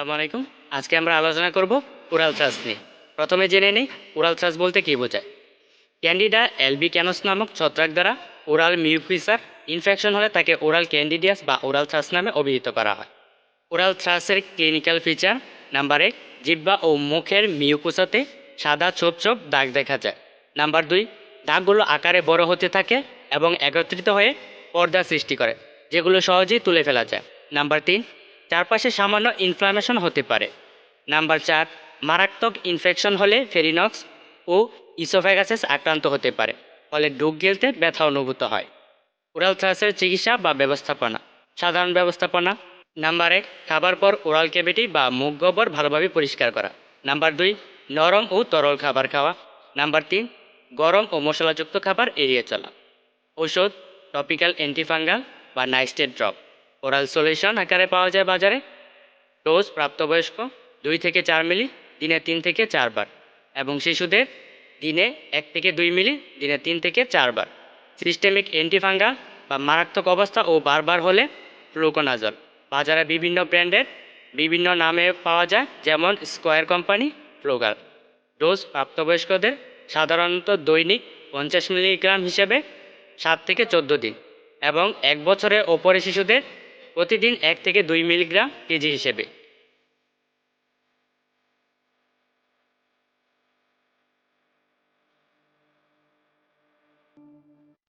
আসসালামু আলাইকুম। আজকে আমরা আলোচনা করব ওরাল থ্রাশ নিয়ে। প্রথমে জেনে নিই ওরাল থ্রাশ বলতে কী বোঝায়। ক্যান্ডিডা অ্যালবিক্যানস নামক ছত্রাক দ্বারা ওরাল মিউকিসার ইনফেকশন হলে তাকে ওরাল ক্যান্ডিডিয়াস বা ওরাল থ্রাশ নামে অভিহিত করা হয়। ওরাল থ্রাশের ক্লিনিক্যাল ফিচার নাম্বার 1, জিহ্বা ও মুখের মিউকোসাতে সাদা ছোপ ছোপ দাগ দেখা যায়। নাম্বার 2, দাগগুলো আকারে বড় হতে থাকে এবং একত্রিত হয়ে পর্দা সৃষ্টি করে, যেগুলো সহজেই তুলে ফেলা যায়। নাম্বার 3, চারপাশে সামান্য ইনফ্লামেশন হতে পারে। নাম্বার 4, মারাত্মক ইনফেকশন হলে ফেরিনক্স ও ইসোফ্যাগাসেস আক্রান্ত হতে পারে, ফলে ঢোক গিলতে ব্যথা অনুভূত হয়। ওরাল থ্রাশের চিকিৎসা বা ব্যবস্থাপনা। সাধারণ ব্যবস্থাপনা। নাম্বার 1, খাবার পর ওরাল ক্যাভিটি বা মুখ গহ্বর ভালোভাবে পরিষ্কার করা। নাম্বার 2, নরম ও তরল খাবার খাওয়া। নাম্বার 3, গরম ও মশলাযুক্ত খাবার এড়িয়ে চলা। ওষুধ, টপিক্যাল অ্যান্টিফাঙ্গাল বা নাইস্টেড ড্রপ ওরাল সলিউশন আকারে পাওয়া যায় বাজারে। ডোজ প্রাপ্তবয়স্ক 2 থেকে 4 মিলি দিনে 3 থেকে 4 বার, এবং শিশুদের দিনে 1 থেকে 2 মিলি দিনে 3 থেকে 4 বার। সিস্টেমিক অ্যান্টিফাঙ্গাল বা মারাত্মক অবস্থা ও বারবার হলে ফ্লুকোনাজল বাজারে বিভিন্ন ব্র্যান্ডের বিভিন্ন নামে পাওয়া যায়, যেমন স্কোয়ার কোম্পানি, ফ্লুগার। ডোজ প্রাপ্তবয়স্কদের সাধারণত দৈনিক 50 মিলিগ্রাম হিসেবে 7 থেকে 14 দিন, এবং 1 বছরের ওপরে শিশুদের প্রতিদিন 1 থেকে 2 মিলিগ্রাম কেজি হিসেবে।